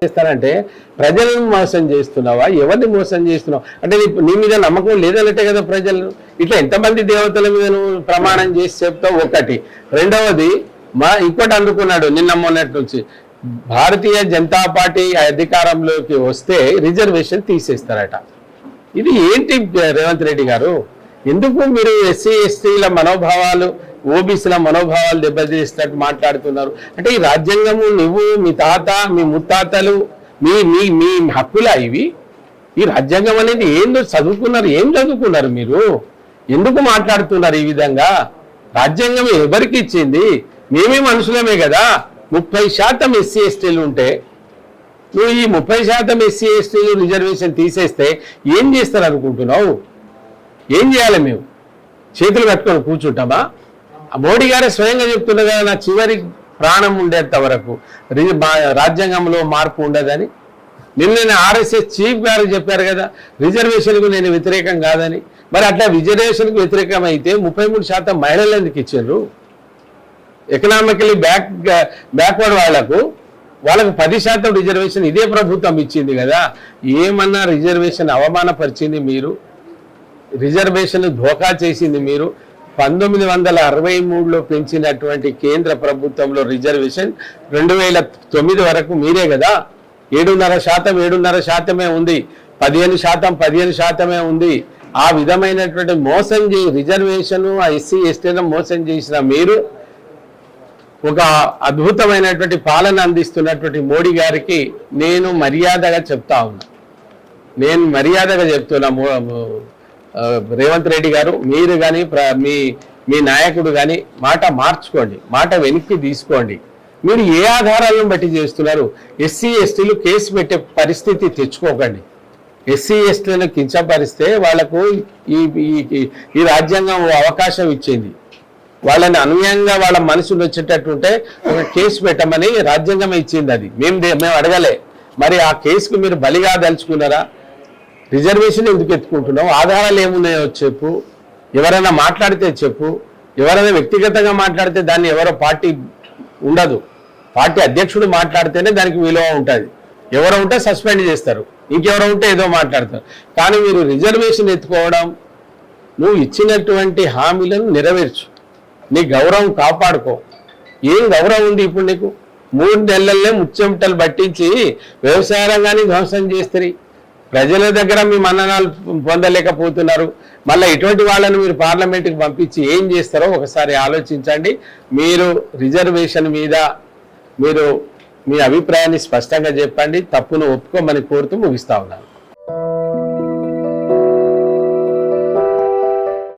చేస్తారంటే ప్రజలను మోసం చేస్తున్నావా, ఎవరిని మోసం చేస్తున్నావు అంటే నీ మీద నమ్మకం లేదన్నట్టే కదా ప్రజలు. ఇట్లా ఎంతమంది దేవతల మీద నువ్వు ప్రమాణం చేసి చెప్తావు ఒకటి. రెండవది ఇంకోటి అనుకున్నాడు నిన్న మొన్నటి నుంచి, భారతీయ జనతా పార్టీ అధికారంలోకి వస్తే రిజర్వేషన్ తీసేస్తారట. ఇది ఏంటి రేవంత్ రెడ్డి గారు? ఎందుకు మీరు ఎస్సీ ఎస్టీల మనోభావాలు, ఓబీసీల మనోభావాలు దెబ్బతీసినట్టు మాట్లాడుతున్నారు? అంటే ఈ రాజ్యాంగము నువ్వు, మీ తాత, మీ ముత్తాతలు, మీ మీ మీ హక్కులా ఇవి? ఈ రాజ్యాంగం అనేది ఏందో చదువుకున్నారు, ఏం చదువుకున్నారు మీరు? ఎందుకు మాట్లాడుతున్నారు ఈ విధంగా? రాజ్యాంగం ఎవరికి ఇచ్చింది? మేమే మనుషులమే కదా. 30% ఎస్సీ ఎస్టీలు ఉంటే నువ్వు ఈ 30% ఎస్సీ ఎస్టీలు రిజర్వేషన్ తీసేస్తే ఏం చేస్తారు అనుకుంటున్నావు? ఏం చేయాలి? మేము చేతులు కట్టుకొని కూర్చుంటామా? మోడీ గారే స్వయంగా చెప్తున్నారు కదా, నా చివరి ప్రాణం ఉండేంత వరకు రాజ్యాంగంలో మార్పు ఉండదని. నిన్న ఆర్ఎస్ఎస్ చీఫ్ గారు చెప్పారు కదా, రిజర్వేషన్కు నేను వ్యతిరేకం కాదని. మరి అట్లా రిజర్వేషన్కు వ్యతిరేకం అయితే 33% మహిళలు ఎందుకు ఇచ్చారు? ఎకనామికలీ బ్యాక్వర్డ్ వాళ్ళకు 10% రిజర్వేషన్ ఇదే ప్రభుత్వం ఇచ్చింది కదా. ఏమన్నా రిజర్వేషన్ అవమానపరిచింది మీరు, రిజర్వేషన్ ధోకా చేసింది మీరు. 1963లో పెంచినటువంటి కేంద్ర ప్రభుత్వంలో రిజర్వేషన్ 2009 వరకు మీరే కదా. 7.5% ఉంది, 15% ఉంది. ఆ విధమైనటువంటి మోసం రిజర్వేషన్ ఎస్సీ ఎస్టీలను మోసం చేసిన మీరు ఒక అద్భుతమైనటువంటి పాలన అందిస్తున్నటువంటి మోడీ గారికి నేను మర్యాదగా చెప్తా చెప్తున్నా, రేవంత్ రెడ్డి గారు, మీరు కానీ మీ నాయకుడు కానీ మాట మార్చుకోండి, మాట వెనక్కి తీసుకోండి. మీరు ఏ ఆధారాలను బట్టి చేస్తున్నారు? ఎస్సీ ఎస్టీలు కేసు పెట్టే పరిస్థితి తెచ్చుకోకండి. ఎస్సీ ఎస్టీలను కించపరిస్తే వాళ్లకు ఈ రాజ్యాంగం అవకాశం ఇచ్చింది. వాళ్ళని అనుయంగా వాళ్ళ మనసులు వచ్చేటట్టుంటే ఒక కేసు పెట్టమని రాజ్యాంగం ఇచ్చింది. అది మేము అడగలే. మరి ఆ కేసుకు మీరు బలిగా దలుచుకున్నారా? రిజర్వేషన్ ఎందుకు ఎత్తుకుంటున్నావు? ఆధారాలు ఏమున్నాయో చెప్పు. ఎవరైనా మాట్లాడితే చెప్పు. ఎవరైనా వ్యక్తిగతంగా మాట్లాడితే దాన్ని ఎవరో పార్టీ ఉండదు. పార్టీ అధ్యక్షుడు మాట్లాడితేనే దానికి విలువ ఉంటుంది. ఎవరో ఉంటే సస్పెండ్ చేస్తారు, ఇంకెవరో ఉంటే ఏదో మాట్లాడతారు. కానీ మీరు రిజర్వేషన్ ఎత్తుకోవడం, నువ్వు ఇచ్చినటువంటి హామీలను నెరవేర్చు, నీ గౌరవం కాపాడుకో. ఏం గౌరవం ఉంది ఇప్పుడు నీకు? 3 నెలలనే ముచ్చెమటలు పట్టించి వ్యవసాయ రంగాన్ని ధ్వంసం చేస్తారు. ప్రజల దగ్గర మీ మన్ననాలు పొందలేకపోతున్నారు. మళ్ళీ ఇటువంటి వాళ్ళని మీరు పార్లమెంటుకి పంపించి ఏం చేస్తారో ఒకసారి ఆలోచించండి. మీరు రిజర్వేషన్ మీద మీరు మీ అభిప్రాయాన్ని స్పష్టంగా చెప్పండి. తప్పును ఒప్పుకోమని కోరుతూ ముగిస్తా ఉన్నాను.